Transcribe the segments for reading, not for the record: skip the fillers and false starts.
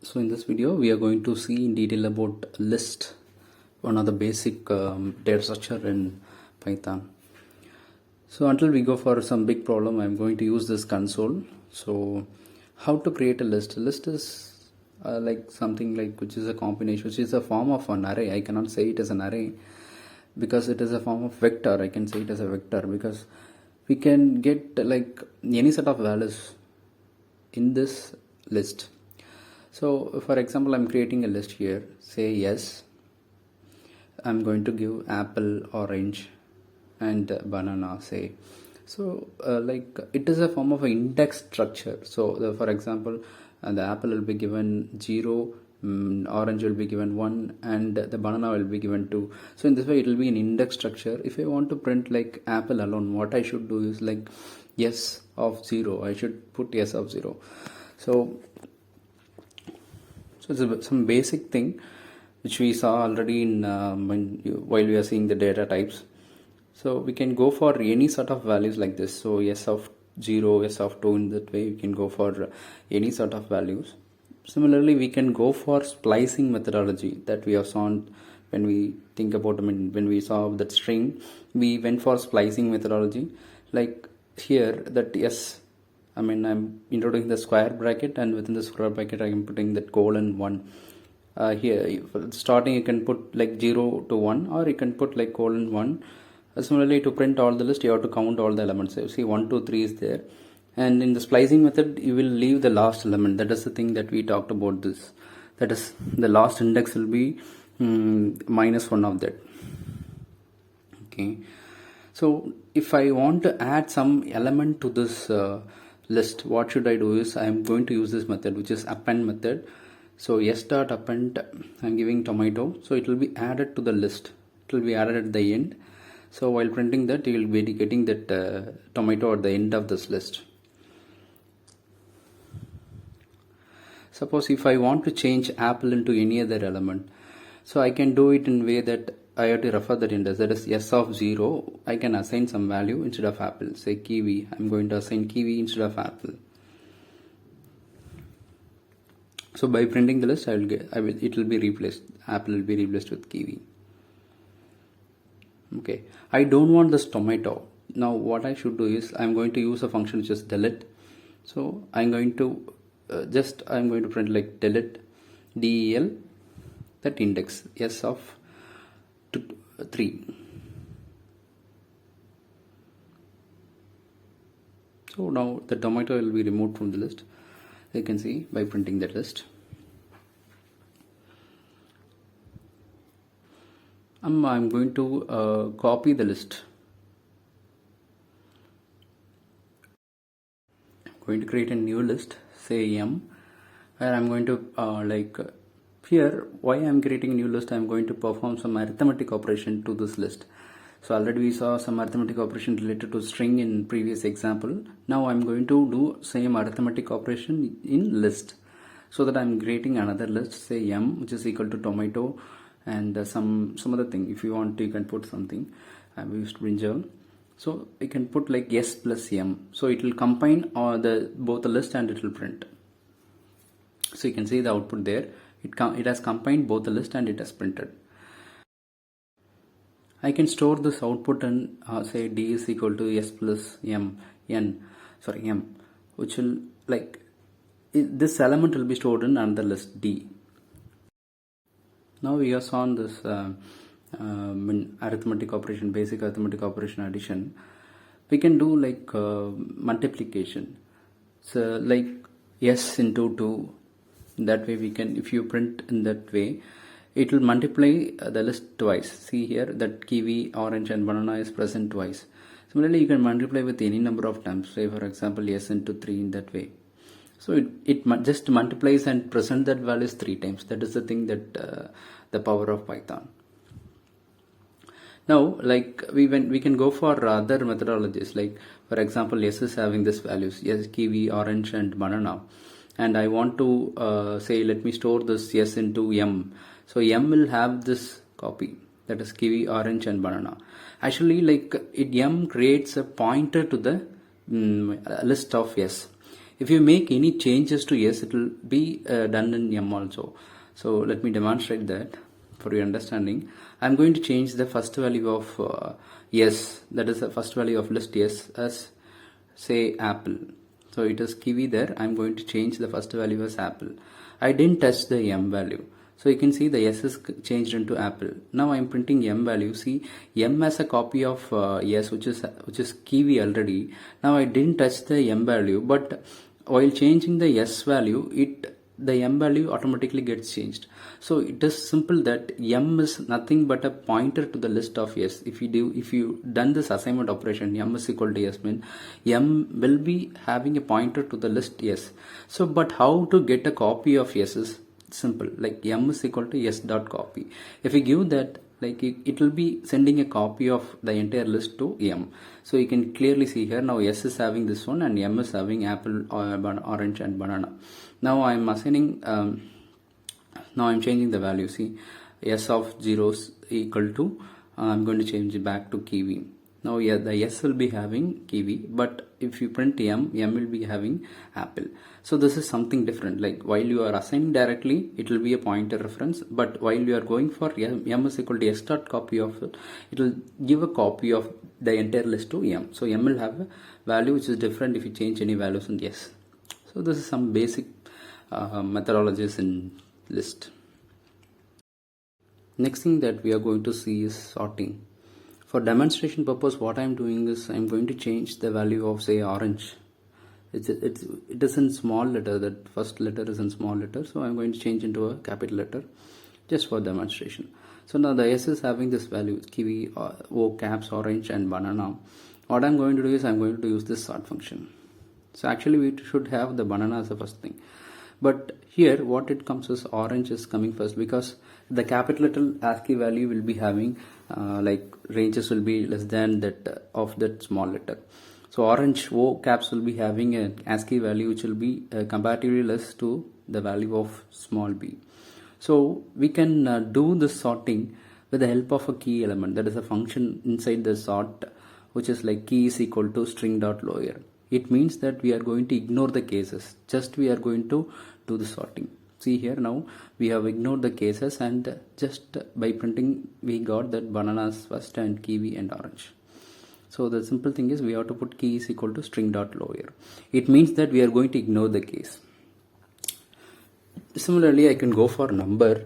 So in this video we are going to see in detail about list, one of the basic data structure in Python. So until we go for some big problem, I'm going to use this console. So how to create a list? A list is like something like which is a combination, which is a form of an array. I cannot say it as an array because it is a form of vector. I can say it as a vector because we can get like any set of values in this list. So for example, I'm creating a list here, say yes, I'm going to give apple, orange and banana, say. So like it is a form of an index structure. So for example, the apple will be given 0, orange will be given 1 and the banana will be given 2. So in this way it will be an index structure. If I want to print like apple alone, what I should do is like yes of 0, I should put yes of 0. So it's some basic thing which we saw already in while we are seeing the data types. So we can go for any sort of values like this. So yes of 0, yes of 2, in that way we can go for any sort of values. Similarly, we can go for splicing methodology that we have seen when we think about, when we saw that string, we went for splicing methodology. Like here, that yes, I'm introducing the square bracket, and within the square bracket I am putting that colon 1. Here starting you can put like 0 to 1, or you can put like colon 1. Similarly, to print all the list you have to count all the elements. So see 1 2 3 is there, and in the splicing method you will leave the last element. That is the thing that we talked about this, that is the last index will be minus 1 of that. Okay, so if I want to add some element to this list, what should I do is I am going to use this method, which is append method. So yes dot append, I'm giving tomato, so it will be added to the list, it will be added at the end. So while printing that, you will be getting that tomato at the end of this list. Suppose if I want to change apple into any other element, so I can do it in a way that I have to refer that index, that is s of 0, I can assign some value instead of apple, say kiwi, I'm going to assign kiwi instead of apple. So by printing the list, it will be replaced, apple will be replaced with kiwi. Okay, I don't want this tomato. Now what I should do is I'm going to use a function which is delete. So I'm going to I'm going to print like delete del, that index s of 3. So now the tomato will be removed from the list, you can see by printing that list. I'm going to copy the list. I'm going to create a new list, say M, where I'm going to here, why I'm creating a new list, I'm going to perform some arithmetic operation to this list. So already we saw some arithmetic operation related to string in previous example. Now I'm going to do same arithmetic operation in list, so that I'm creating another list, say M, which is equal to tomato and some other thing. If you want, you can put something. I've used brinjal, so you can put like s plus m, so it will combine both the list and it will print. So you can see the output there, it has combined both the list and it has printed. I can store this output and say d is equal to s plus m, which will this element will be stored in another list d. Now we have seen this arithmetic operation, basic arithmetic operation addition. We can do like multiplication. So like s into 2. That way we can, if you print in that way, it will multiply the list twice. See here that kiwi, orange and banana is present twice. Similarly, you can multiply with any number of times. Say for example s into 3 in that way. So it just multiplies and present that values 3 times. That is the thing that the power of Python. Now like we can go for other methodologies, like for example s is having this values, yes, kiwi, orange and banana, and I want to say let me store this s into m. So m will have this copy, that is kiwi, orange and banana. Actually m creates a pointer to the list of s. if you make any changes to s, it will be done in m also. So let me demonstrate that for your understanding. I'm going to change the first value of s, that is the first value of list s, as say apple. So it is kiwi there. I'm going to change the first value as apple. I didn't touch the m value. So you can see the s is changed into apple. Now I'm printing m value. See, m has a copy of s, which is kiwi already. Now I didn't touch the m value, but while changing the s value, the m value automatically gets changed. So it is simple that m is nothing but a pointer to the list of s. If you done this assignment operation, m is equal to s, mean m will be having a pointer to the list s. So but how to get a copy of s is simple, like m is equal to s dot copy. If you give that, like it will be sending a copy of the entire list to m. So you can clearly see here, now s is having this one and m is having apple, orange and banana. Now I am assigning now I'm changing the value. See, s of 0 is equal to I'm going to change it back to kiwi. Now yeah, the s will be having kiwi, but if you print m will be having apple. So this is something different. Like while you are assigning directly, it will be a pointer reference, but while you are going for m is equal to s dot copy of it will give a copy of the entire list to m. So m will have a value which is different if you change any values in s. So this is some basic methodologies in list. Next thing that we are going to see is sorting. For demonstration purpose, what I am doing is I am going to change the value of say orange. It is in small letter, that first letter is in small letter, so I am going to change into a capital letter just for demonstration. So now the s is having this value, kiwi, o, caps, orange and banana. What I am going to do is I am going to use this sort function. So actually we should have the banana as the first thing, but here what it comes is orange is coming first, because the capital letter ASCII value will be having like ranges will be less than that of that small letter. So orange O caps will be having an ASCII value which will be comparatively less to the value of small b. So we can do this sorting with the help of a key element, that is a function inside the sort, which is like key is equal to string dot lower. It means that we are going to ignore the cases, just we are going to do the sorting. See here, now we have ignored the cases and just by printing we got that bananas first and kiwi and orange. So the simple thing is we have to put key is equal to string dot lower. It means that we are going to ignore the case. Similarly, I can go for number.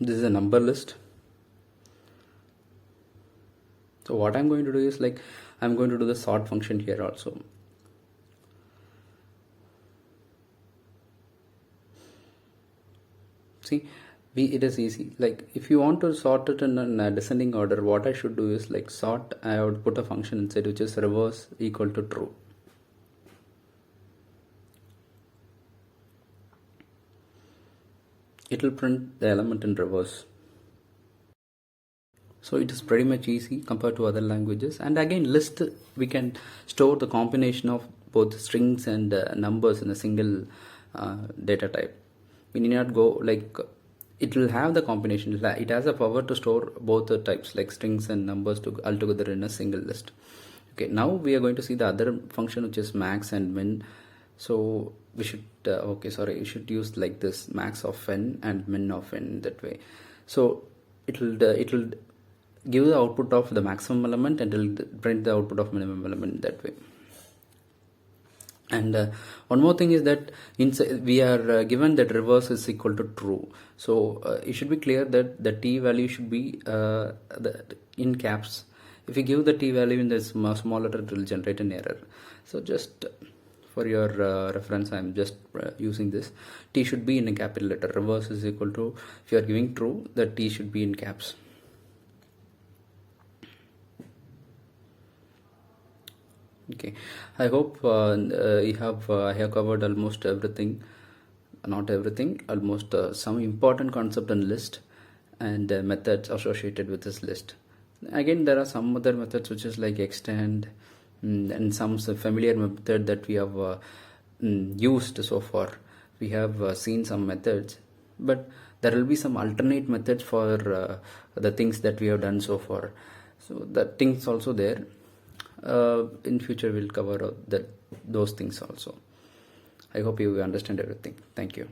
This is a number list. So what I'm going to do is like I'm going to do the sort function here also. See, it is easy. Like if you want to sort it in a descending order, what I should do is like sort, I would put a function inside which is reverse equal to true. It will print the element in reverse. So it is pretty much easy compared to other languages. And again, list, we can store the combination of both strings and numbers in a single data type. We need not go like, it will have the combination. It has a power to store both the types like strings and numbers altogether in a single list. Okay, now we are going to see the other function which is max and min. So we should we should use like this, max of n and min of n, that way. So it will give the output of the maximum element and it will print the output of minimum element that way. And one more thing is that we are given that reverse is equal to true. So it should be clear that the t value should be in caps. If you give the t value in the small letter, it will generate an error. So just for your reference, I am just using this. T should be in a capital letter. Reverse is equal to, if you are giving true, the t should be in caps. Okay, I hope I have covered almost everything, not everything, almost some important concept and list and methods associated with this list. Again, there are some other methods which is like extend and some familiar method that we have used so far. We have seen some methods, but there will be some alternate methods for the things that we have done so far. So that things also there. In future we'll cover those things also. I hope you understand everything. Thank you.